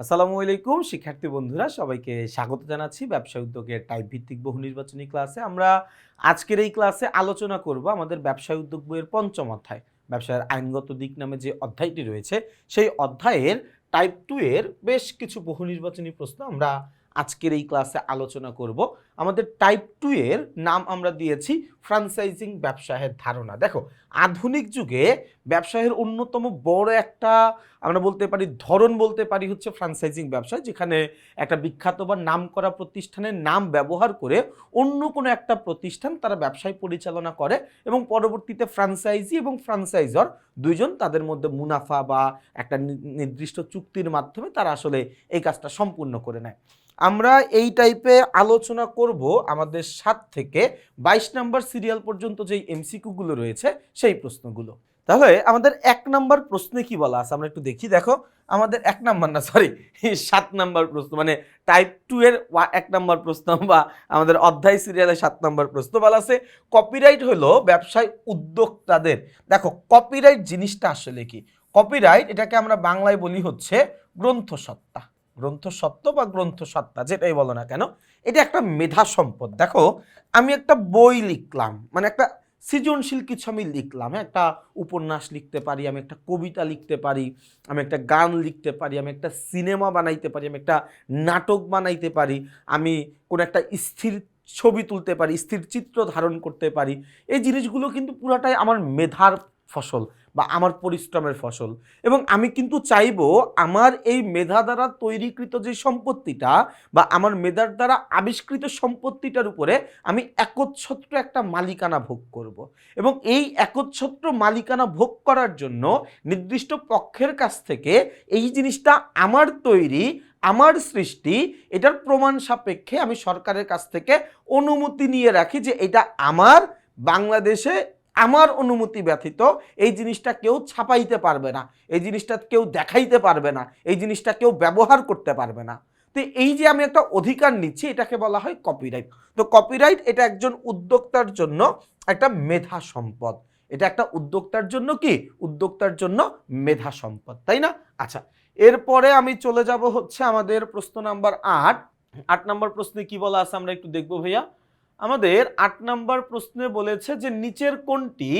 আসসালামু আলাইকুম শিক্ষার্থী বন্ধুরা, সবাইকে স্বাগত জানাচ্ছি ব্যবসা উদ্যোগের টাইপ ভিত্তিক বহু নির্বাচনী ক্লাসে। আমরা আজকের এই ক্লাসে আলোচনা করব আমাদের ব্যবসায় উদ্যোগ বইয়ের পঞ্চম অধ্যায়, ব্যবসায়ের আইনগত দিক নামে যে অধ্যায়টি রয়েছে সেই অধ্যায়ের টাইপ 2 এর বেশ কিছু বহু নির্বাচনী প্রশ্ন আমরা আজকের এই ক্লাসে আলোচনা করব। আমাদের টাইপ 2 এর নাম আমরা দিয়েছি ফ্র্যাঞ্চাইজিং ব্যবসায়ের ধারণা। দেখো, আধুনিক যুগে ব্যবসায়ের অন্যতম বড় একটা আমরা বলতে পারি ধরন বলতে পারি হচ্ছে ফ্র্যাঞ্চাইজিং ব্যবসা, যেখানে একটা বিখ্যাত বা নামকরা প্রতিষ্ঠানের নাম ব্যবহার করে অন্য কোনো একটা প্রতিষ্ঠান তারা ব্যবসায় পরিচালনা করে এবং পরবর্তীতে ফ্র্যাঞ্চাইজি এবং ফ্র্যাঞ্চাইজর দুইজন তাদের মধ্যে মুনাফা বা একটা নির্দিষ্ট চুক্তির মাধ্যমে তারা আসলে এই কাজটা সম্পূর্ণ করে নেয়। আমরা এই টাইপে আলোচনা করব আমাদের 7 থেকে 22 নম্বর সিরিয়াল পর্যন্ত যেই এমসিকিউগুলো রয়েছে সেই প্রশ্নগুলো। তাহলে আমাদের 1 নম্বর প্রশ্নে কি বলা আছে আমরা একটু দেখি। দেখো, আমাদের 1 নম্বর না, সরি 7 নম্বর প্রশ্ন, মানে টাইপ 2 এর 1 নম্বর প্রশ্ন বা আমাদের অধ্যায় সিরিয়ালে 7 নম্বর প্রশ্ন বলা আছে কপিরাইট হলো ব্যবসায় উদ্যোক্তাদের। দেখো, কপিরাইট জিনিসটা আসলে কি? কপিরাইট এটাকে আমরা বাংলায় বলি হচ্ছে গ্রন্থসত্তা। গ্রন্থসত্ব বা গ্রন্থসত্তা যেটাই বলো না কেন, এটা একটা মেধা সম্পদ। দেখো, আমি একটা বই লিখলাম, মানে একটা সৃজনশীল কিছু আমি লিখলাম, একটা উপন্যাস লিখতে পারি, আমি একটা কবিতা লিখতে পারি, আমি একটা গান লিখতে পারি, আমি একটা সিনেমা বানাইতে পারি, আমি একটা নাটক বানাইতে পারি, আমি কোনো একটা স্থির ছবি তুলতে পারি, স্থির চিত্র ধারণ করতে পারি। এই জিনিসগুলো কিন্তু পুরাটাই আমার মেধার ফসল বা আমার পরিশ্রমের ফসল। এবং আমি কিন্তু চাইবো আমার এই মেধা দ্বারা তৈরিকৃত যে সম্পত্তিটা বা আমার মেধার দ্বারা আবিষ্কৃত সম্পত্তিটার উপরে আমি একচ্ছত্র একটা মালিকানা ভোগ করব। এবং এই একচ্ছত্র মালিকানা ভোগ করার জন্য নির্দিষ্ট পক্ষের কাছ থেকে এই জিনিসটা আমার তৈরি, আমার সৃষ্টি, এটার প্রমাণ সাপেক্ষে আমি সরকারের কাছ থেকে অনুমতি নিয়ে রাখি যে এটা আমার। বাংলাদেশে আমার অনুমতি ব্যতীত এই জিনিসটা কেউ ছাপাইতে পারবে না, এই জিনিসটা কেউ দেখাইতে পারবে না, এই জিনিসটা কেউ ব্যবহার করতে পারবে না। তো এই যে আমি একটা অধিকার নিচ্ছি, এটাকে বলা হয় কপিরাইট। তো কপিরাইট এটা একজন উদ্যোক্তার জন্য একটা মেধা সম্পদ। এটা একটা উদ্যোক্তার জন্য কি? উদ্যোক্তার জন্য মেধা সম্পদ, তাই না? আচ্ছা, এরপরে আমি চলে যাব হচ্ছে আমাদের প্রশ্ন নাম্বার 8। 8 নম্বর প্রশ্নে কি বলা আছে আমরা একটু দেখবো ভাইয়া। আমাদের 8 নম্বর প্রশ্নে বলেছে যে নিচের কোনটি,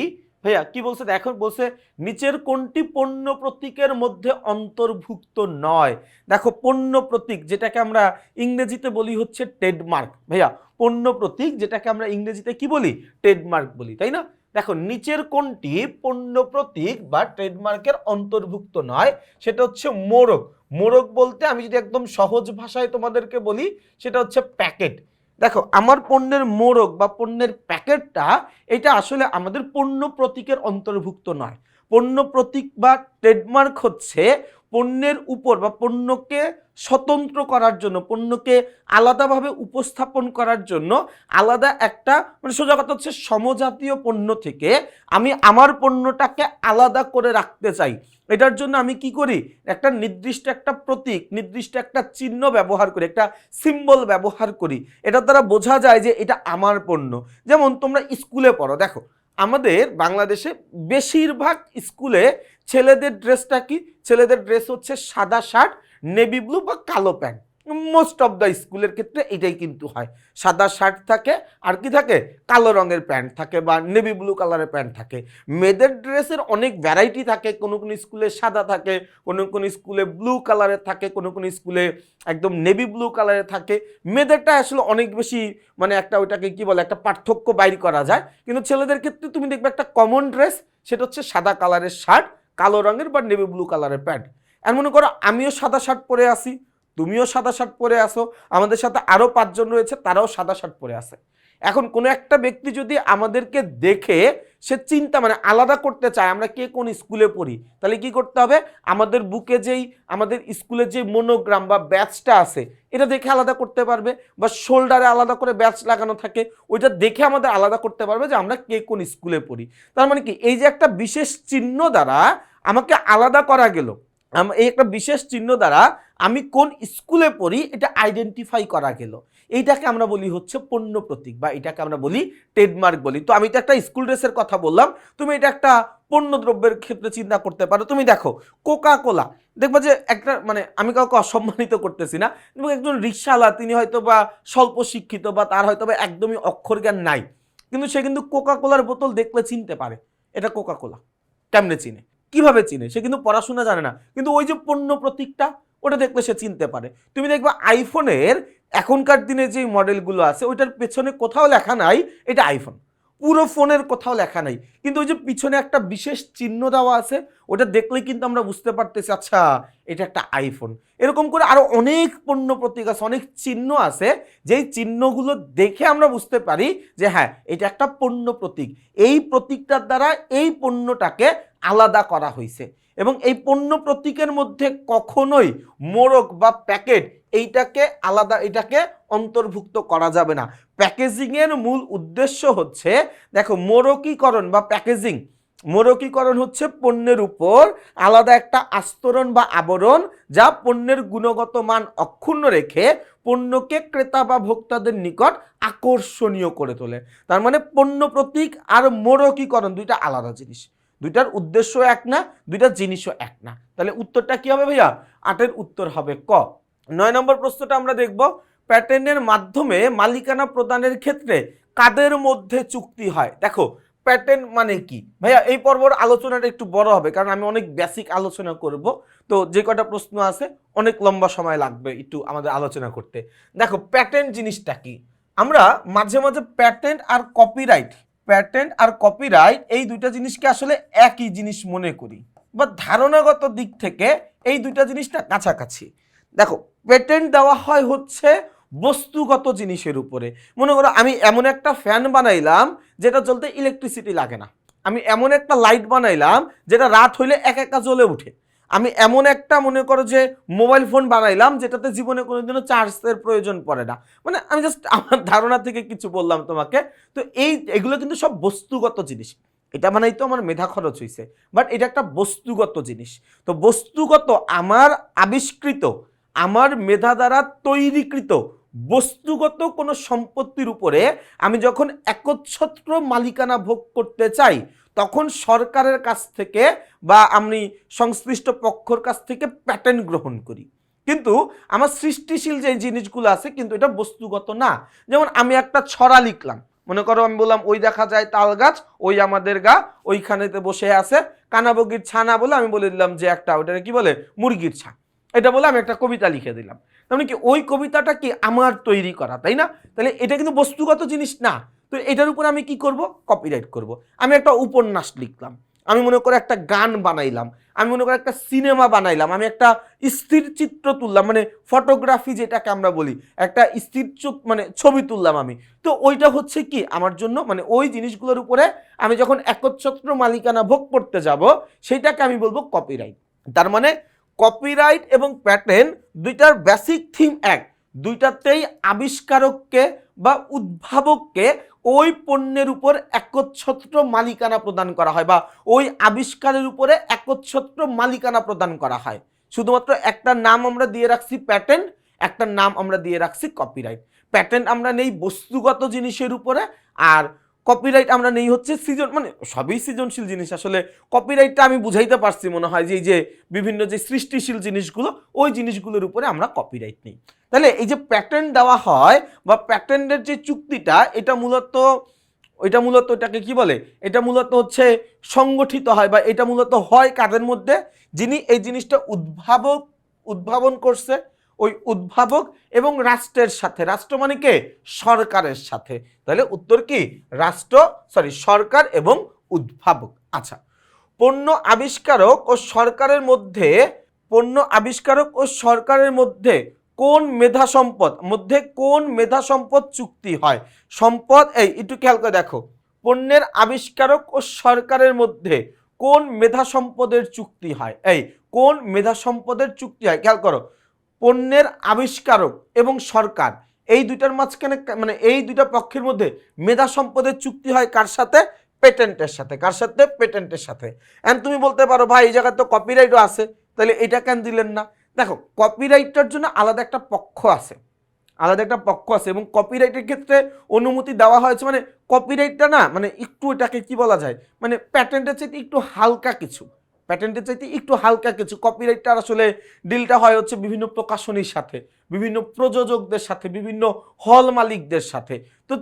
ভাইয়া কি বলছে দেখো, বলছে নিচের কোনটি পণ্য প্রতীকের মধ্যে অন্তর্ভুক্ত নয়। দেখো, পণ্য প্রতীক যেটাকে আমরা ইংরেজিতে বলি হচ্ছে ট্রেডমার্ক। ভাইয়া, পণ্য প্রতীক যেটাকে আমরা ইংরেজিতে কি বলি? ট্রেডমার্ক বলি, তাই না? দেখো, নিচের কোনটি পণ্য প্রতীক বা ট্রেডমার্কের অন্তর্ভুক্ত নয়, সেটা হচ্ছে মোড়ক। মোড়ক বলতে আমি যদি একদম সহজ ভাষায় তোমাদেরকে বলি, সেটা হচ্ছে প্যাকেট। দেখো, আমার পণ্যের মোড়ক বা পণ্যের প্যাকেটটা এটা আসলে আমাদের পণ্য প্রতীকের অন্তর্ভুক্ত নয়। পণ্য প্রতীক বা ট্রেডমার্ক হচ্ছে পণ্যের উপর বা পণ্যকে স্বতন্ত্র করার জন্য, পণ্যকে আলাদাভাবে উপস্থাপন করার জন্য আলাদা একটা, মানে সোজা কথা হচ্ছে সমজাতীয় পণ্য থেকে আমি আমার পণ্যটাকে আলাদা করে রাখতে চাই। এটার জন্য আমি কি করি? একটা নির্দিষ্ট একটা প্রতীক, নির্দিষ্ট একটা চিহ্ন ব্যবহার করি, একটা সিম্বল ব্যবহার করি। এটার দ্বারা বোঝা যায় যে এটা আমার পণ্য। যেমন তোমরা স্কুলে পড়ো, দেখো আমাদের বাংলাদেশে বেশিরভাগ স্কুলে ছেলেদের ড্রেসটা কি? ছেলেদের ড্রেস হচ্ছে সাদা শার্ট, নেভি ব্লু বা কালো প্যান্ট। মোস্ট অফ দ্য স্কুলের ক্ষেত্রে এটাই কিন্তু হয়। সাদা শার্ট থাকে, আর কি থাকে? কালো রঙের প্যান্ট থাকে বা নেভি ব্লু কালারের প্যান্ট থাকে। মেয়েদের ড্রেসের অনেক ভ্যারাইটি থাকে, কোনো কোনো স্কুলে সাদা থাকে, কোনো কোনো স্কুলে ব্লু কালারের থাকে, কোনো কোনো স্কুলে একদম নেভি ব্লু কালারের থাকে। মেয়েদেরটা আসলে অনেক বেশি, মানে একটা ওইটাকে কি বলে, একটা পার্থক্য বাইর করা যায়। কিন্তু ছেলেদের ক্ষেত্রে তুমি দেখবে একটা কমন ড্রেস, সেটা হচ্ছে সাদা কালারের শার্ট, কালো রঙের বা নেভি ব্লু কালারের প্যান্ট। আর মনে করো আমিও সাদা শার্ট পরে আসি, তুমিও সাদা শার্ট পরে আসো, আমাদের সাথে আরও 5 জন রয়েছে, তারাও সাদা শার্ট পরে আসে। এখন কোনো একটা ব্যক্তি যদি আমাদেরকে দেখে সে চিন্তা, মানে আলাদা করতে চায় আমরা কে কোন স্কুলে পড়ি, তাহলে কি করতে হবে? আমাদের বুকে যেই আমাদের স্কুলের যে মনোগ্রাম বা ব্যাচটা আছে, এটা দেখে আলাদা করতে পারবে, বা শোল্ডারে আলাদা করে ব্যাচ লাগানো থাকে, ওইটা দেখে আমাদের আলাদা করতে পারবে যে আমরা কে কোন স্কুলে পড়ি। তার মানে কি, এই যে একটা বিশেষ চিহ্ন দ্বারা আমাকে আলাদা করা গেল, এই একটা বিশেষ চিহ্ন দ্বারা আমি কোন স্কুলে পড়ি এটা আইডেন্টিফাই করা গেল। এইটাকে আমরা বলি হচ্ছে পণ্য প্রতীক বা এটাকে আমরা বলি ট্রেডমার্ক বলি। তো আমি তো একটা স্কুল ড্রেসের কথা বললাম, তুমি এটা একটা পণ্য দ্রব্যের ক্ষেত্রে চিন্তা করতে পারো। তুমি দেখো কোকা কোলা, দেখবা যে একটা মানে আমি কাউকে অসম্মানিত করতেছি না, এবং একজন রিকশাওয়ালা তিনি হয়তো বা স্বল্প শিক্ষিত বা তার হয়তো বা একদমই অক্ষর জ্ঞান নাই, কিন্তু সে কিন্তু কোকা কোলার বোতল দেখলে চিনতে পারে এটা কোকা কোলা। কেমনে চিনে, কিভাবে চিনে? সে কিন্তু পড়াশোনা জানে না, কিন্তু ওই যে পণ্য প্রতীকটা ওটা দেখলে সে চিনতে পারে। তুমি দেখবা আইফোনের এখনকার দিনে যে মডেলগুলো আছে ওইটার পেছনে কোথাও লেখা নাই এটা আইফোন, পুরো ফোনের কোথাও লেখা নাই, কিন্তু ওই যে পিছনে একটা বিশেষ চিহ্ন দেওয়া আছে, ওটা দেখলেই কিন্তু আমরা বুঝতে পারতেছি আচ্ছা এটা একটা আইফোন। এরকম করে আরো অনেক পণ্য প্রতীক আছে, অনেক চিহ্ন আছে, যেই চিহ্নগুলো দেখে আমরা বুঝতে পারি যে হ্যাঁ এটা একটা পণ্য প্রতীক। এই প্রতীকটার দ্বারা এই পণ্যটাকে আলাদা করা হয়েছে, এবং এই পণ্য প্রতীকের মধ্যে কখনোই মোড়ক বা প্যাকেট এইটাকে আলাদা, এটাকে অন্তর্ভুক্ত করা যাবে না। প্যাকেজিং এর মূল উদ্দেশ্য হচ্ছে, দেখো মোড়কীকরণ বা প্যাকেজিং, মোড়কীকরণ হচ্ছে পণ্যের উপর আলাদা একটা আস্তরণ বা আবরণ, যা পণ্যের গুণগত মান অক্ষুণ্ণ রেখে পণ্যকে ক্রেতা বা ভোক্তাদের নিকট আকর্ষণীয় করে তোলে। তার মানে পণ্য প্রতীক আর মোড়কীকরণ দুইটা আলাদা জিনিস, দুইটার উদ্দেশ্য এক না, দুইটা জিনিসও এক না। তাহলে উত্তরটা কি হবে ভাইয়া? 8-এর উত্তর হবে ক। 9 নম্বর প্রশ্নটা আমরা দেখব, প্যাটেন্টের মাধ্যমে মালিকানা প্রদানের ক্ষেত্রে কাদের মধ্যে চুক্তি হয়? দেখো প্যাটেন্ট মানে কি ভাইয়া, এই পর্বর আলোচনাটা একটু বড় হবে কারণ আমি অনেক বেসিক আলোচনা করব, তো যে কটা প্রশ্ন আছে অনেক লম্বা সময় লাগবে একটু আমাদের আলোচনা করতে। দেখো প্যাটেন্ট জিনিসটা কি, আমরা মাঝে মাঝে প্যাটেন্ট আর কপিরাইট, প্যাটেন্ট আর কপিরাইট এই দুইটা জিনিসকে আসলে একই জিনিস মনে করি, বা ধারণাগত দিক থেকে এই দুইটা জিনিসটা কাছাকাছি। দেখো পেটেন্ট দেওয়া হয় হচ্ছে বস্তুগত জিনিসের উপরে। মনে করো আমি এমন একটা ফ্যান বানাইলাম যেটা চলতে ইলেকট্রিসিটি লাগে না, আমি এমন একটা লাইট বানাইলাম যেটা রাত হইলে একা একা জ্বলে উঠে, আমি এমন একটা মনে করো যে মোবাইল ফোন বানাইলাম যেটাতে জীবনে কোনোদিনও চার্জের প্রয়োজন পড়ে না। মানে আমি জাস্ট আমার ধারণা থেকে কিছু বললাম তোমাকে। তো এগুলো কিন্তু সব বস্তুগত জিনিস, এটা মানেই তো আমার মেধা খরচ হয়েছে, বাট এটা একটা বস্তুগত জিনিস। তো বস্তুগত আমার আবিষ্কৃত, আমার মেধা দ্বারা তৈরিকৃত বস্তুগত কোনো সম্পত্তির উপরে আমি যখন একচ্ছত্র মালিকানা ভোগ করতে চাই, তখন সরকারের কাছ থেকে বা আমি সংশ্লিষ্ট পক্ষর কাছ থেকে প্যাটেন্ট গ্রহণ করি। কিন্তু আমার সৃষ্টিশীল যে জিনিসগুলো আছে কিন্তু এটা বস্তুগত না। যেমন আমি একটা ছড়া লিখলাম, মনে করো আমি বললাম ওই দেখা যায় তাল গাছ, ওই আমাদের গা, ওইখানেতে বসে আছে কানাবগির ছানা, বলে আমি বলে দিলাম যে একটা ওইটা কি বলে মুরগির ছা, এটা বলে আমি একটা কবিতা লিখে দিলাম। তার মানে কি ওই কবিতাটা কি আমার তৈরি করা, তাই না? তাহলে এটা কিন্তু বস্তুগত জিনিস না। তো এটার উপর আমি কি করব? কপিরাইট করব। আমি একটা উপন্যাস লিখলাম, আমি মনে করে একটা গান বানাইলাম, আমি মনে করি একটা সিনেমা বানাইলাম, আমি একটা স্থির চিত্র তুললাম, মানে ফটোগ্রাফি যেটাকে আমরা বলি, একটা স্থির মানে ছবি তুললাম আমি, তো ওইটা হচ্ছে কি আমার জন্য, মানে ওই জিনিসগুলোর উপরে আমি যখন একচ্ছত্র মালিকানা ভোগ করতে যাব সেটাকে আমি বলবো কপিরাইট। তার মানে কপিরাইট এবং প্যাটেন্ট দুইটার বেসিক থিম এক, দুইটাতেই আবিষ্কারককে বা উদ্ভাবককে ওই পণ্যের উপর একচ্ছত্র মালিকানা প্রদান করা হয়, বা ওই আবিষ্কারের উপরে একচ্ছত্র মালিকানা প্রদান করা হয়। শুধুমাত্র একটা নাম আমরা দিয়ে রাখছি প্যাটেন্ট, একটা নাম আমরা দিয়ে রাখছি কপিরাইট। প্যাটেন্ট আমরা নেই বস্তুগত জিনিসের উপরে, আর কপিরাইট আমরা নেই হচ্ছে সৃজন, মানে সবই সৃজনশীল জিনিস। আসলে কপিরাইটটা আমি বুঝাইতে পারছি মনে হয় যে এই যে বিভিন্ন যে সৃষ্টিশীল জিনিসগুলো ওই জিনিসগুলোর উপরে আমরা কপিরাইট নেই। তাহলে এই যে প্যাটেন্ট দেওয়া হয় বা প্যাটেন্টের যে চুক্তিটা, এটা মূলত এটাকে কি বলে, এটা মূলত হচ্ছে সংগঠিত হয়, বা এটা মূলত হয় কাদের মধ্যে, যিনি এই জিনিসটা উদ্ভাবন করছে ওই উদ্ভাবক এবং রাষ্ট্রের সাথে। রাষ্ট্র মানে কে? সরকারের সাথে। তাহলে উত্তর কি? সরকার এবং উদ্ভাবক। আচ্ছা, পণ্য আবিষ্কারক ও সরকারের মধ্যে কোন মেধা সম্পদ চুক্তি হয়? সম্পদ এই একটু খেয়াল করে দেখো, পণ্যের আবিষ্কারক ও সরকারের মধ্যে কোন মেধা সম্পদের চুক্তি হয়? এই কোন মেধা সম্পদের চুক্তি হয় খেয়াল করো। পণ্যের আবিষ্কারক এবং সরকার এই দুইটার মাঝখানে, মানে এই দুইটা পক্ষের মধ্যে মেধা সম্পদের চুক্তি হয় কার সাথে? পেটেন্টের সাথে। কার সাথে? পেটেন্টের সাথে। এন্ড তুমি বলতে পারো ভাই এই জায়গায় তো কপিরাইটও আছে, তাহলে এটা কেন দিলেন না? দেখো কপিরাইটটার জন্য আলাদা একটা পক্ষ আছে, আলাদা একটা পক্ষ আছে, এবং কপিরাইটের ক্ষেত্রে অনুমতি দেওয়া হয়েছে, মানে কপিরাইটটা না মানে একটু এটাকে কি বলা যায়, মানে প্যাটেন্টের চাইতে একটু হালকা কিছু, প্যাটেন্টের চাইতে একটু হালকা কিছু। কপিরাইটটার আসলে ডিলটা হয় হচ্ছে বিভিন্ন প্রকাশনীর সাথে, বিভিন্ন প্রযোজকদের সাথে, বিভিন্ন হল মালিকদের সাথে। তো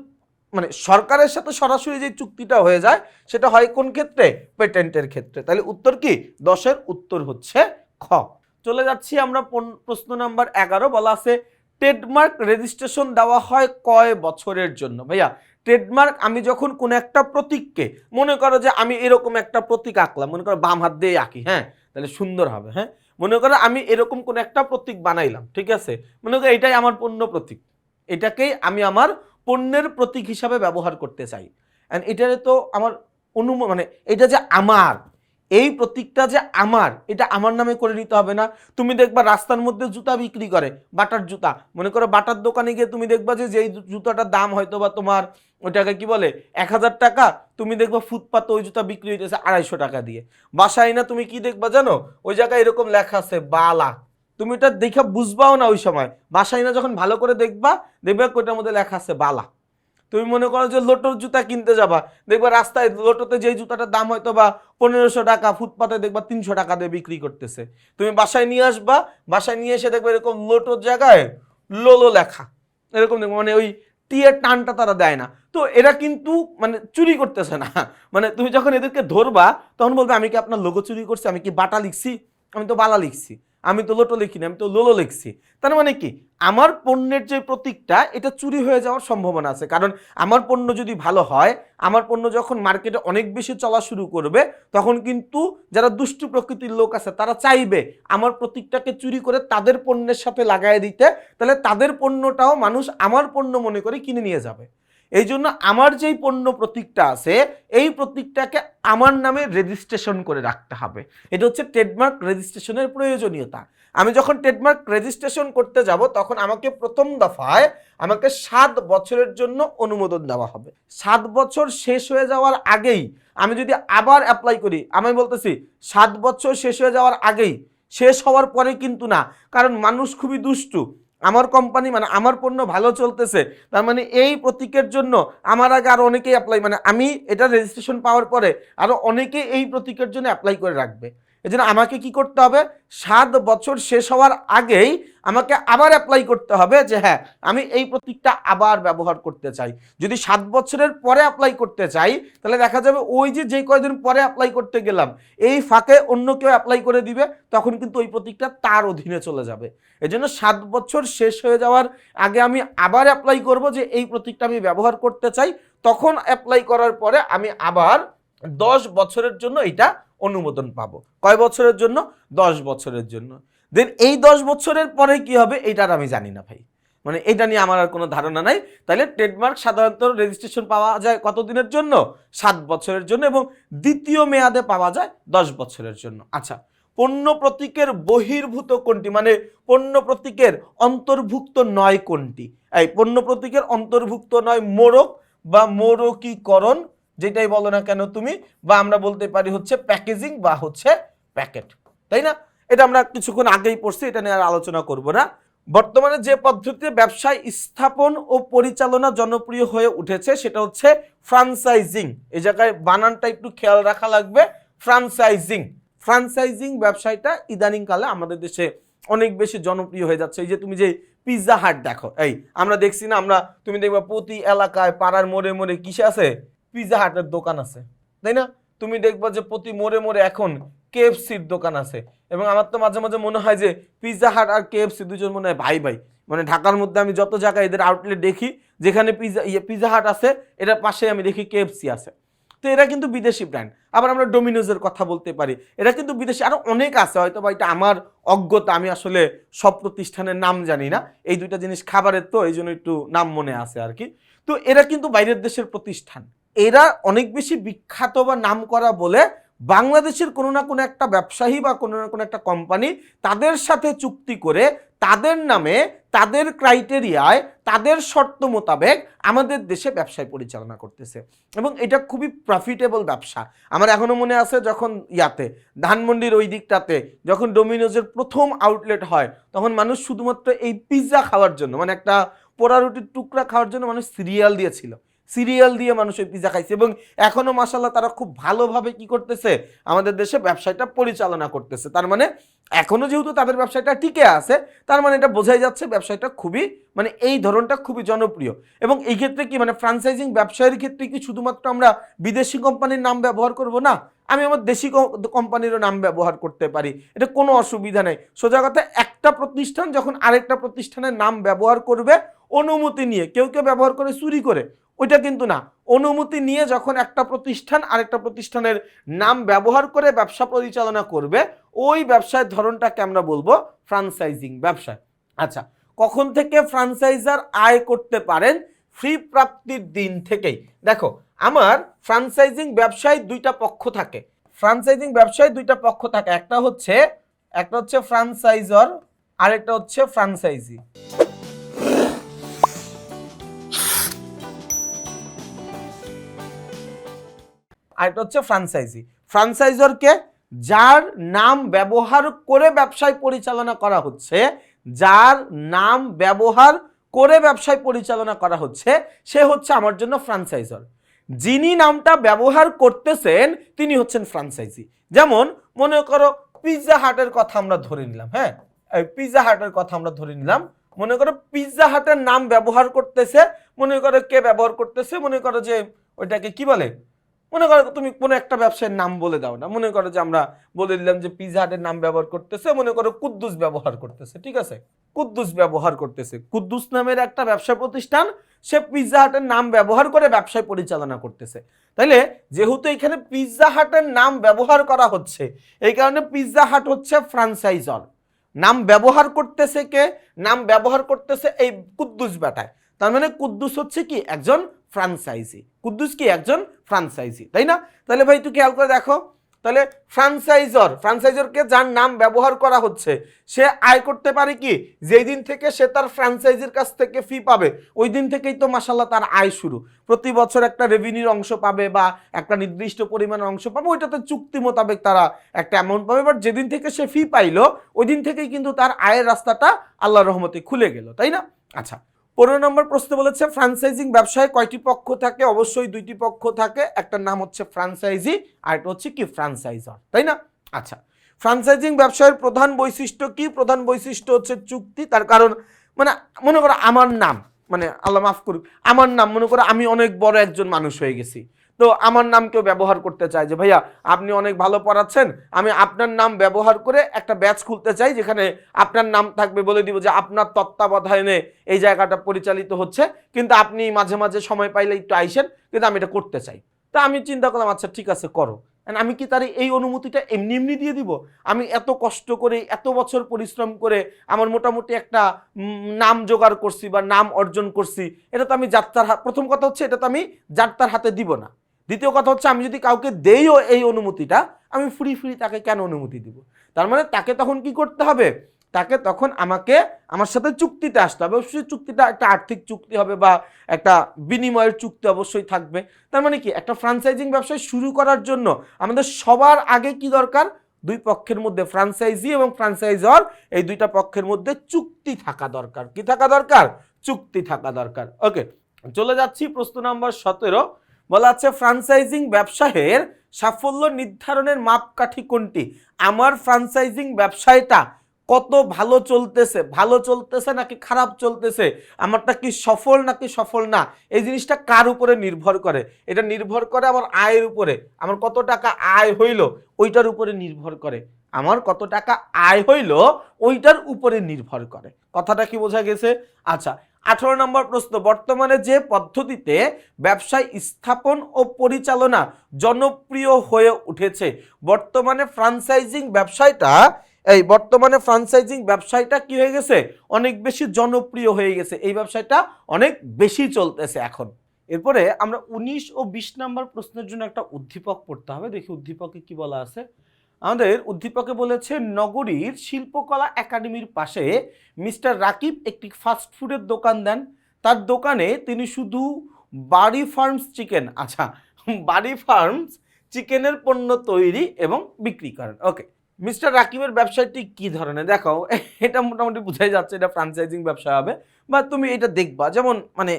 মানে সরকারের সাথে সরাসরি যে চুক্তিটা হয়ে যায় সেটা হয় কোন ক্ষেত্রে, পেটেন্টের ক্ষেত্রে। তাহলে উত্তর কি, 10-এর উত্তর হচ্ছে খ। চলে যাচ্ছি আমরা প্রশ্ন নাম্বার 11। বলা আছে ট্রেডমার্ক রেজিস্ট্রেশন দেওয়া হয় কয় বছরের জন্য। ভাইয়া ট্রেডমার্ক আমি যখন কোন একটা প্রতীককে, মনে করো যে আমি এরকম একটা প্রতীক আঁকলাম, মনে করো বাম হাত দিয়ে আঁকি, হ্যাঁ তাহলে সুন্দর হবে, হ্যাঁ মনে করো আমি এরকম কোন একটা প্রতীক বানাইলাম, ঠিক আছে, মনে করো এটাই আমার পণ্য প্রতীক, এটাকেই আমি আমার পণ্যের প্রতীক হিসাবে ব্যবহার করতে চাই। এন্ড এটারে তো আমার মানে এটা যে আমার, এই প্রতীকটা যে আমার, এটা আমার নামে করে নিতে হবে না। তুমি দেখবা রাস্তার মধ্যে জুতা বিক্রি করে, বাটার জুতা, মনে করো বাটার দোকানে গিয়ে তুমি দেখবা যে যেই জুতাটার দাম হয়তো বা তোমার ওইটাকে কি বলে 1000 টাকা, তুমি দেখবা ফুটপাতে ওই জুতা বিক্রি হইতেছে 250 টাকা দিয়ে। বাসায় না তুমি কি দেখবা জানো, ওই জায়গায় এরকম লেখা আছে বালা, তুমি এটা দেখে বুঝবাও না ওই সময়, বাসায় না যখন ভালো করে দেখবা, দেখবে ওইটার মধ্যে লেখা আছে বালা। তুমি মনে করো যে লোটোর জুতা কিনতে যাবা, দেখবা রাস্তায় লোটোতে যেই জুতাটার দাম হয়তো বা 1500 টাকা, ফুটপাতে দেখবা 300 টাকা দিয়ে বিক্রি করতেছে। তুমি বাসায় নিয়ে আসবা, বাসায় নিয়ে এসে দেখবে এরকম লোটোর জায়গায় লোলো লেখা, এরকম মানে ওই টিয়ের টানটা তারা দেয় না। তো এরা কিন্তু মানে চুরি করতেছে না, মানে তুমি যখন এদেরকে ধরবা তখন বলবে আমি কি আপনার লোগো চুরি করছি, আমি কি বাটা লিখছি, আমি তো বালা লিখছি, আমি তো লোটো লিখিনি, আমি তো লোলো লিখছি। তার মানে কি আমার পণ্যের যে প্রতীকটা এটা চুরি হয়ে যাওয়ার সম্ভাবনা আছে। কারণ আমার পণ্য যদি ভালো হয়, আমার পণ্য যখন মার্কেটে অনেক বেশি চলা শুরু করবে, তখন কিন্তু যারা দুষ্টু প্রকৃতির লোক আছে তারা চাইবে আমার প্রতীকটাকে চুরি করে তাদের পণ্যের সাথে লাগাই দিতে, তাহলে তাদের পণ্যটাও মানুষ আমার পণ্য মনে করে কিনে নিয়ে যাবে। এই জন্য আমার যেই পণ্য প্রতীকটা আছে এই প্রতীকটাকে আমার নামে রেজিস্ট্রেশন করে রাখতে হবে। এটা হচ্ছে ট্রেডমার্ক রেজিস্ট্রেশনের প্রয়োজনীয়তা। আমি যখন ট্রেডমার্ক রেজিস্ট্রেশন করতে যাব তখন আমাকে প্রথম দফায় আমাকে 7 বছরের জন্য অনুমোদন দেওয়া হবে। 7 বছর শেষ হয়ে যাওয়ার আগেই আমি যদি আবার অ্যাপ্লাই করি, আমি বলতেছি 7 বছর শেষ হয়ে যাওয়ার আগেই, শেষ হওয়ার পরে কিন্তু না, কারণ মানুষ খুবই দুষ্টু। আমার কোম্পানি মানে আমার পণ্য ভালো চলতেছে, তার মানে এই প্রতীকের জন্য আমার আগে আরো অনেকেই অ্যাপ্লাই, মানে আমি এটা রেজিস্ট্রেশন পাওয়ার পরে আরো অনেকে এই প্রতীকের জন্য অ্যাপ্লাই করে রাখবে। এজন্য আমাকে কি করতে হবে, 7 বছর শেষ হওয়ার আগেই আমাকে আবার অ্যাপ্লাই করতে হবে যে হ্যাঁ আমি এই প্রতীকটা আবার ব্যবহার করতে চাই। যদি 7 বছরের পরে অ্যাপ্লাই করতে চাই তাহলে দেখা যাবে ওই যে কয়দিন পরে অ্যাপ্লাই করতে গেলাম এই ফাঁকে অন্য কেউ অ্যাপ্লাই করে দিবে, তখন কিন্তু ওই প্রতীকটা তার অধীনে চলে যাবে। এজন্য 7 বছর শেষ হয়ে যাওয়ার আগে আমি আবার অ্যাপ্লাই করব যে এই প্রতীকটা আমি ব্যবহার করতে চাই, তখন অ্যাপ্লাই করার পরে আমি আবার 10 বছরের জন্য এটা অনুমোদন পাবো। কয় বছরের জন্য, 10 বছরের জন্য। দেন এই 10 বছরের পরে কি হবে এটার আমি জানি না ভাই, মানে এটা নিয়ে আমার আর কোনো ধারণা নাই। তাহলে ট্রেডমার্ক সাধারণত রেজিস্ট্রেশন পাওয়া যায় কতদিনের জন্য, 7 বছরের জন্য, এবং দ্বিতীয় মেয়াদে পাওয়া যায় 10 বছরের জন্য। আচ্ছা, পণ্য প্রতীকের বহির্ভূত কোনটি, মানে পণ্য প্রতীকের অন্তর্ভুক্ত নয় কোনটি? এই পণ্য প্রতীকের অন্তর্ভুক্ত নয় মোড়ক বা মোড়কীকরণ, যেটাই বলো না কেন তুমি, বা আমরা বলতে পারি হচ্ছে প্যাকেজিং বা হচ্ছে প্যাকেট, তাই না? এটা আমরা কিছুক্ষণ আগেই পড়ছি, এটা নিয়ে আর আলোচনা করব না। বর্তমানে যে পদ্ধতিতে ব্যবসায় স্থাপন ও পরিচালনা জনপ্রিয় হয়ে উঠেছে সেটা হচ্ছে ফ্রাঞ্চাইজিং। এই জায়গায় বানানটা একটু খেয়াল রাখা লাগবে, ফ্রাঞ্চাইজিং। ফ্রাঞ্চাইজিং ব্যবসায়টা ইদানিং কালে আমাদের দেশে অনেক বেশি জনপ্রিয় হয়ে যাচ্ছে। এই যে তুমি যে পিৎজা হাট দেখো, এই আমরা দেখছি না, আমরা তুমি দেখবা প্রতি এলাকায় পাড়ার মোড়ে মোড়ে কিসে আছে, পিৎজা হাটের দোকান আছে, তাই না? তুমি দেখবা যে প্রতি মোড়ে মোড়ে এখন কেএফসির দোকান আছে। এবং আমার তো মাঝে মাঝে মনে হয় যে পিৎজা হাট আর কেএফসি দুজন মনে হয় ভাই ভাই। মানে ঢাকার মধ্যে আমি যত জায়গায় এদের আউটলেট দেখি, যেখানে পিৎজা হাট আছে এটার পাশে আমি দেখি কেএফসি আছে। তো এরা কিন্তু বিদেশি ব্র্যান্ড। আবার আমরা ডোমিনোজের কথা বলতে পারি, এরা কিন্তু বিদেশি, আরো অনেক আছে, হয়তো বা এটা আমার অজ্ঞতা, আমি আসলে সব প্রতিষ্ঠানের নাম জানি না। এই দুইটা জিনিস খাবারের তো এই জন্য একটু নাম মনে আছে আর কি। তো এরা কিন্তু বাইরের দেশের প্রতিষ্ঠান, এরা অনেক বেশি বিখ্যাত বা নাম করা বলে বাংলাদেশের কোনো না কোনো একটা ব্যবসায়ী বা কোনো না কোনো একটা কোম্পানি তাদের সাথে চুক্তি করে তাদের নামে তাদের ক্রাইটেরিয়ায় তাদের শর্ত মোতাবেক আমাদের দেশে ব্যবসায় পরিচালনা করতেছে, এবং এটা খুবই প্রফিটেবল ব্যবসা। আমার এখনো মনে আছে যখন ধানমন্ডির ওই দিকটাতে যখন ডোমিনোজের প্রথম আউটলেট হয় তখন মানুষ শুধুমাত্র এই পিৎজা খাওয়ার জন্য, মানে একটা পোড়া রুটির টুকরা খাওয়ার জন্য মানুষ সিরিয়াল দিয়েছিল, সিরিয়াল দিয়ে মানুষ ওই পিজা খাইছে এবং এখনো মাশাআল্লাহ তারা খুব ভালোভাবে কি করতেছে আমাদের দেশে ব্যবসাটা পরিচালনা করতেছে। তার মানে এখনো যেহেতু তাদের ব্যবসাটা টিকে আছে, তার মানে এটা বোঝাই যাচ্ছে ব্যবসাটা খুবই মানে এই ধরনটা খুবই জনপ্রিয়। এবং এই ক্ষেত্রে কি মানে ফ্র্যাঞ্চাইজিং ব্যবসায়ের ক্ষেত্রে কি শুধুমাত্র আমরা বিদেশি কোম্পানির নাম ব্যবহার করব? না, আমি আমার দেশি কোম্পানিরও নাম ব্যবহার করতে পারি, এটা কোনো অসুবিধা নেই। সোজা কথা, একটা প্রতিষ্ঠান যখন আরেকটা প্রতিষ্ঠানের নাম ব্যবহার করবে অনুমতি নিয়ে, কেউ কেউ ব্যবহার করে চুরি করে, ওইটা কিন্তু না, অনুমতি নিয়ে যখন একটা প্রতিষ্ঠান আরেকটা প্রতিষ্ঠানের নাম ব্যবহার করে ব্যবসা পরিচালনা করবে, ওই ব্যবসার ধরনটাকে আমরা বলবো ফ্র্যাঞ্চাইজিং ব্যবসা। আচ্ছা, কখন থেকে ফ্র্যাঞ্চাইজার আয় করতে পারেন? ফ্রি প্রাপ্তির দিন থেকেই। দেখো, আমার ফ্র্যাঞ্চাইজিং ব্যবসায় দুইটা পক্ষ থাকে, ফ্র্যাঞ্চাইজিং ব্যবসায় দুইটা পক্ষ থাকে, একটা হচ্ছে ফ্র্যাঞ্চাইজর, আরেকটা হচ্ছে ফ্র্যাঞ্চাইজি। আরেকটা হচ্ছে ফ্র্যাঞ্চাইজি। ফ্র্যাঞ্চাইজরকে যার নাম ব্যবহার করে ব্যবসায় পরিচালনা করা হচ্ছে, যার নাম ব্যবহার করে ব্যবসায় পরিচালনা করা হচ্ছে, সে হচ্ছে আমার জন্য ফ্র্যাঞ্চাইজর। যিনি নামটা ব্যবহার করতেছেন তিনি হচ্ছেন ফ্র্যাঞ্চাইজি। যেমন মনে করো পিৎজা হাটের কথা আমরা ধরে নিলাম, হ্যাঁ, পিৎজা হাটের কথা আমরা ধরে নিলাম। মনে করো পিৎজা হাটের নাম ব্যবহার করতেছে, মনে করো কে ব্যবহার করতেছে, মনে করো যে ওইটাকে কি বলে, মনে করো তুমি কোনো একটা ব্যবসায়ের নাম বলে দাও না, মনে করো যে আমরা বলে দিলাম যে পিৎজা হাটের নাম ব্যবহার করতেছে, মনে করো কুদ্দুস ব্যবহার করতেছে, ঠিক আছে, কুদ্দুস ব্যবহার করতেছে, কুদ্দুস নামের একটা ব্যবসা প্রতিষ্ঠান, সে পিৎজা হাটের নাম ব্যবহার করে ব্যবসায় পরিচালনা করতেছে। তাইলে যেহেতু এখানে পিৎজা হাটের নাম ব্যবহার করা হচ্ছে, এই কারণে পিৎজা হাট হচ্ছে ফ্র্যাঞ্চাইজর। নাম ব্যবহার করতেছে কে? নাম ব্যবহার করতেছে এই কুদ্দুস বেটায়। তার মানে কুদ্দুস হচ্ছে কি একজন ফ্র্যাঞ্চাইজি, কুদ্দুস কি একজন ফ্র্যাঞ্চাইজি, তাই না? তাহলে ভাই তুই খেয়াল করে দেখো, তাহলে ফ্র্যাঞ্চাইজরকে যার নাম ব্যবহার করা হচ্ছে সে আয় করতে পারে কি? যেই দিন থেকে সে তার ফ্র্যাঞ্চাইজির কাছ থেকে ফি পাবে ওই দিন থেকেই তো মাশাআল্লাহ তার আয় শুরু। প্রতি বছর একটা রেভিনিউর অংশ পাবে বা একটা নির্দিষ্ট পরিমাণের অংশ পাবে, ওইটাতে চুক্তি মোতাবেক তারা একটা অ্যামাউন্ট পাবে। বাট যেদিন থেকে সে ফি পাইলো ওই দিন থেকেই কিন্তু তার আয়ের রাস্তাটা আল্লাহর রহমতে খুলে গেল, তাই না? আচ্ছা, 15 নম্বর প্রশ্ন বলেছে ফ্র্যাঞ্চাইজিং ব্যবসায় কয়টি পক্ষ থাকে? অবশ্যই দুইটি পক্ষ থাকে, একটা নাম হচ্ছে ফ্র্যাঞ্চাইজি আর একটা হচ্ছে কি ফ্র্যাঞ্চাইজার, তাই না? আচ্ছা, ফ্র্যাঞ্চাইজিং ব্যবসায়ের প্রধান বৈশিষ্ট্য কি? প্রধান বৈশিষ্ট্য হচ্ছে চুক্তি। তার কারণ মানে মনে করো আমার নাম, মানে আল্লাহ মাফ করুক, আমার নাম, মনে করো আমি অনেক বড় একজন মানুষ হয়ে গেছি, তো আমার নাম কেউ ব্যবহার করতে চায় যে ভাইয়া আপনি অনেক ভালো পড়াচ্ছেন, আমি আপনার নাম ব্যবহার করে একটা ব্যাচ খুলতে চাই যেখানে আপনার নাম থাকবে, বলে দিব যে আপনার তত্ত্বাবধানে এই জায়গাটা পরিচালিত হচ্ছে, কিন্তু আপনি মাঝে মাঝে সময় পাইলে একটু আইসেন, কিন্তু আমি এটা করতে চাই। তা আমি চিন্তা করলাম আচ্ছা ঠিক আছে করো, আমি কি তার এই অনুমতিটা এমনি এমনি দিয়ে দিব? আমি এত কষ্ট করে এত বছর পরিশ্রম করে আমার মোটামুটি একটা নাম জোগাড় করছি বা নাম অর্জন করছি, এটা তো আমি যাত্রার প্রথম কথা হচ্ছে এটা তো আমি যাত্রার হাতে দিব না। দ্বিতীয় কথা হচ্ছে আমি যদি কাউকে দেইও এই অনুমতিটা, আমি ফ্রি তাকে কেন অনুমতি দিব? তার মানে তাকে তখন কি করতে হবে? তাকে তখন আমাকে আমার সাথে চুক্তিতে আসতে হবে। অবশ্যই চুক্তিটা একটা আর্থিক চুক্তি হবে বা একটা বিনিময়ের চুক্তি অবশ্যই থাকবে। তার মানে কি একটা ফ্র্যাঞ্চাইজিং ব্যবসা শুরু করার জন্য আমাদের সবার আগে কি দরকার? দুই পক্ষের মধ্যে, ফ্র্যাঞ্চাইজি এবং ফ্র্যাঞ্চাইজর, এই দুইটা পক্ষের মধ্যে চুক্তি থাকা দরকার। কি থাকা দরকার? চুক্তি থাকা দরকার। ওকে, চলে যাচ্ছি প্রশ্ন নাম্বার 17। বলা আছে ফ্র্যাঞ্চাইজিং ব্যবসায়ের সাফল্য নির্ধারণের মাপকাঠি কোনটি? আমার ফ্র্যাঞ্চাইজিং ব্যবসায়টা কত ভালো চলতেছে নাকি খারাপ চলতেছে, আমারটা কি সফল নাকি সফল না, এই জিনিসটা কার উপরে নির্ভর করে? এটা নির্ভর করে আমার আয়ের উপরে। আমার কত টাকা আয় হইল ওইটার উপরে নির্ভর করে। আমার কত টাকা আয় হইল ওইটার উপরে নির্ভর করে। কথাটা কি বোঝা গেছে? আচ্ছা, 18 নম্বর প্রশ্ন। বর্তমানে যে পদ্ধতিতে ব্যবসায় স্থাপন ও পরিচালনা জনপ্রিয় হয়ে উঠেছে, বর্তমানে ফ্র্যাঞ্চাইজিং ব্যবসায়টা কি হয়ে গেছে? অনেক বেশি জনপ্রিয় হয়ে গেছে, এই ব্যবসায়টা অনেক বেশি চলতেছে এখন। এরপরে আমরা 19 ও 20 নম্বর প্রশ্নের জন্য একটা উদ্দীপক পড়তে হবে। দেখি উদ্দীপকে কি বলা আছে। আমাদের উদ্দীপকে বলেছে নগরীর শিল্পকলা একাডেমির পাশে মিস্টার রাকিব একটি ফাস্ট ফুডের দোকান দেন। তার দোকানে তিনি শুধু বাড়ি ফার্মস চিকেন, আচ্ছা বাড়ি ফার্মস চিকেনের পণ্য তৈরি এবং বিক্রি করেন। ওকে, মিস্টার রাকিবের ব্যবসাটি কি ধরনের দেখো এটা মোটামুটি বোঝাই যাচ্ছে এটা ফ্র্যাঞ্চাইজিং ব্যবসা হবে বা তুমি এটা দেখবা যেমন মানে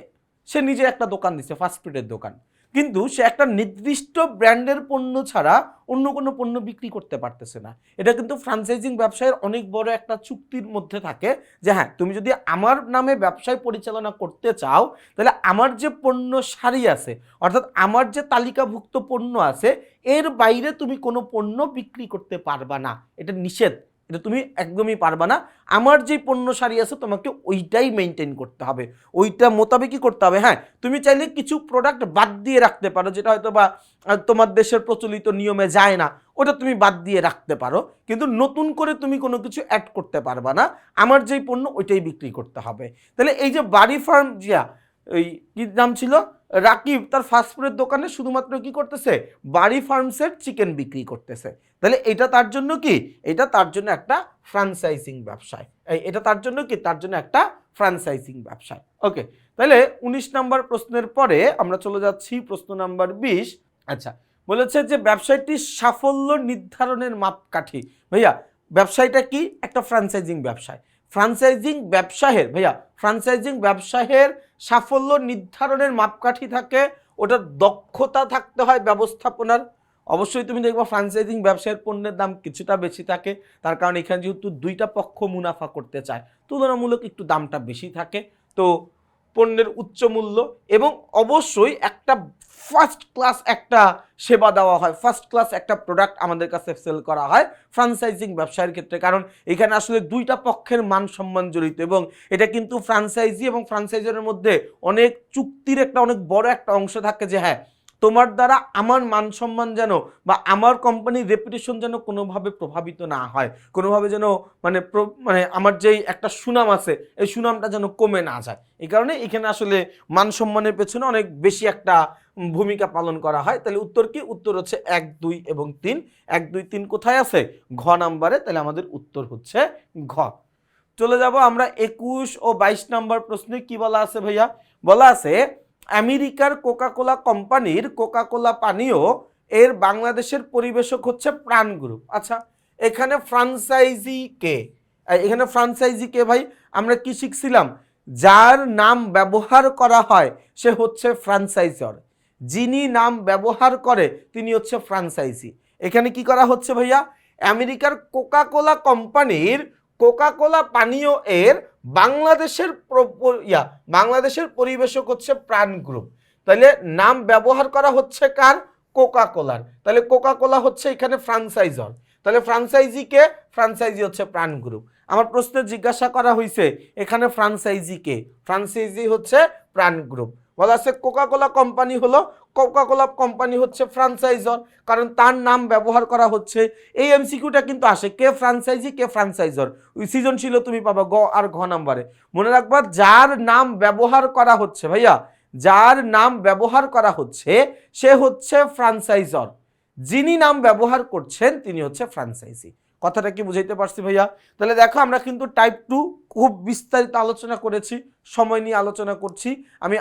সে নিজে একটা দোকান দিচ্ছে ফাস্ট ফুডের দোকান কিন্তু সে একটা নির্দিষ্ট ব্র্যান্ডের পণ্য ছাড়া অন্য কোনো পণ্য বিক্রি করতে পারতেছে না। এটা কিন্তু ফ্র্যাঞ্চাইজিং ব্যবসায়ের অনেক বড় একটা চুক্তির মধ্যে থাকে যে হ্যাঁ তুমি যদি আমার নামে ব্যবসায় পরিচালনা করতে চাও তাহলে আমার যে পণ্য সারি আছে অর্থাৎ আমার যে তালিকাভুক্ত পণ্য আছে এর বাইরে তুমি কোনো পণ্য বিক্রি করতে পারবা না, এটা নিষেধ, এটা তুমি একদমই পারবা না। আমার যে পণ্য সারি আছে তোমাকে ওইটাই মেনটেন করতে হবে, ওইটা মোতাবেকই করতে হবে। হ্যাঁ তুমি চাইলে কিছু প্রোডাক্ট বাদ দিয়ে রাখতে পারো যেটা হয়তো বা তোমার দেশের প্রচলিত নিয়মে যায় না, ওটা তুমি বাদ দিয়ে রাখতে পারো, কিন্তু নতুন করে তুমি কোনো কিছু অ্যাড করতে পারবা না, আমার যেই পণ্য ওইটাই বিক্রি করতে হবে। তাহলে এই যে বাড়ি ফার্ম জিয়া ওই কি নাম ছিল রাকিব তার ফাস্টফুডের দোকানে শুধুমাত্র কি করতেছে বাড়ি ফার্মসের চিকেন বিক্রি করতেছে, তাহলে এটা তার জন্য কি এটা তার জন্য একটা ফ্র্যাঞ্চাইজিং ব্যবসায়, এটা তার জন্য কি তার জন্য একটা ফ্র্যাঞ্চাইজিং ব্যবসায়। ওকে, তাহলে 19 নম্বর প্রশ্নের পরে আমরা চলে যাচ্ছি প্রশ্ন নাম্বার 20। আচ্ছা, বলেছে যে ব্যবসায়টির সাফল্য নির্ধারণের মাপকাঠি। ভাইয়া ব্যবসায়টা কি একটা ফ্র্যাঞ্চাইজিং ব্যবসায়, ফ্র্যাঞ্চাইজিং ব্যবসায়ের ভাইয়া ফ্র্যাঞ্চাইজিং ব্যবসায়ের সাফল্য নির্ধারণের মাপকাঠি থাকে ওটার দক্ষতা থাকতে হয় ব্যবস্থাপনার। অবশ্যই তুমি দেখবা ফ্র্যাঞ্চাইজিং ব্যবসায়ের পণ্যের দাম কিছুটা বেশি থাকে, তার কারণ এখানে যেহেতু দুইটা পক্ষ মুনাফা করতে চায় তুলনামূলক একটু দামটা বেশি থাকে, তো পণ্যের উচ্চ মূল্য এবং অবশ্যই একটা ফার্স্ট ক্লাস একটা সেবা দেওয়া হয়, ফার্স্ট ক্লাস একটা প্রোডাক্ট আমাদের কাছে সেল করা হয় ফ্র্যাঞ্চাইজিং ব্যবসায়ের ক্ষেত্রে, কারণ এখানে আসলে দুইটা পক্ষের মান সম্মান জড়িত এবং এটা কিন্তু ফ্র্যাঞ্চাইজি এবং ফ্র্যাঞ্চাইজারের মধ্যে অনেক চুক্তির একটা অনেক বড় একটা অংশ থাকে যে হ্যাঁ তোমার দ্বারা আমার মান সম্মান যেন বা আমার কোম্পানির রেপুটেশন যেন কোনোভাবে প্রভাবিত না হয়, কোনোভাবে যেন মানে মানে আমার যেই একটা সুনাম আছে এই সুনামটা যেন কমে না যায়। এই কারণে এখানে আসলে মান সম্মানের পেছনে অনেক বেশি একটা ভূমিকা পালন করা হয়। তাহলে উত্তর কি উত্তর হচ্ছে 1, 2 এবং 3। 1, 2, 3 কোথায় আছে ঘ নাম্বারে, তাহলে আমাদের উত্তর হচ্ছে ঘ। চলে যাব আমরা 21 ও 22 নম্বর প্রশ্নে। কি বলা আছে ভাইয়া, বলা আছে আমেরিকার কোকাকোলা কোম্পানির কোকাকোলা পানীয় এর বাংলাদেশের পরিবেশক হচ্ছে প্রাণ গ্রুপ। আচ্ছা এখানে ফ্র্যাঞ্চাইজি কে, এখানে ফ্র্যাঞ্চাইজি কে ভাই আমরা কি শিখছিলাম যার নাম ব্যবহার করা হয় সে হচ্ছে ফ্র্যাঞ্চাইজর, যিনি নাম ব্যবহার করে তিনি হচ্ছে ফ্র্যাঞ্চাইজি। এখানে কি করা হচ্ছে ভাইয়া আমেরিকার কোকাকোলা কোম্পানির কোকাকোলা পানীয় এর বাংলাদেশের পরিবেশক হচ্ছে প্রাণ গ্রুপ, তাহলে নাম ব্যবহার করা হচ্ছে কার কোকাকোলার, তাহলে কোকাকোলা হচ্ছে এখানে ফ্র্যাঞ্চাইজর, তাহলে ফ্র্যাঞ্চাইজি কে ফ্র্যাঞ্চাইজি হচ্ছে প্রাণ গ্রুপ। আমার প্রশ্নে জিজ্ঞাসা করা হয়েছে এখানে ফ্র্যাঞ্চাইজি কে, ফ্র্যাঞ্চাইজি হচ্ছে প্রাণ গ্রুপ। বলা আছে কোকাকোলা কোম্পানি হলো কোকাকোলা কোম্পানি হচ্ছে ফ্র্যাঞ্চাইজর কারণ তার নাম ব্যবহার করা হচ্ছে। এই এমসিকিউটা কিন্তু আসে কে ফ্র্যাঞ্চাইজি কে ফ্র্যাঞ্চাইজর, ওই সৃজনশীল তুমি পাবা গ আর ঘ নাম্বারে। মনে রাখবা যার নাম ব্যবহার করা হচ্ছে ভাইয়া যার নাম ব্যবহার করা হচ্ছে সে হচ্ছে ফ্র্যাঞ্চাইজর, যিনি নাম ব্যবহার করছেন তিনি হচ্ছে ফ্র্যাঞ্চাইজি। কথাটা কি বুঝাইতে পারছি ভাইয়া? তাহলে দেখো আমরা কিন্তু টাইপ 2 খুব বিস্তারিত আলোচনা করেছি, সময় নিয়ে আলোচনা করছি। আমি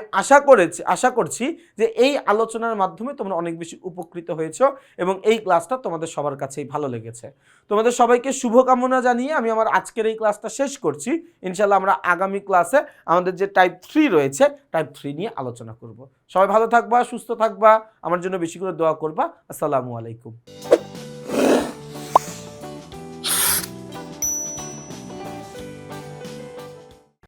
আশা করছি যে এই আলোচনার মাধ্যমে তোমরা অনেক বেশি উপকৃত হয়েছো এবং এই ক্লাসটা তোমাদের সবার কাছেই ভালো লেগেছে। তোমাদের সবাইকে শুভকামনা জানিয়ে আমি আমার আজকের এই ক্লাসটা শেষ করছি। ইনশাল্লাহ আমরা আগামী ক্লাসে আমাদের যে টাইপ 3 রয়েছে টাইপ 3 নিয়ে আলোচনা করব। সবাই ভালো থাকবা, সুস্থ থাকবা, আমার জন্য বেশি করে দোয়া করবা। আসসালামু আলাইকুম।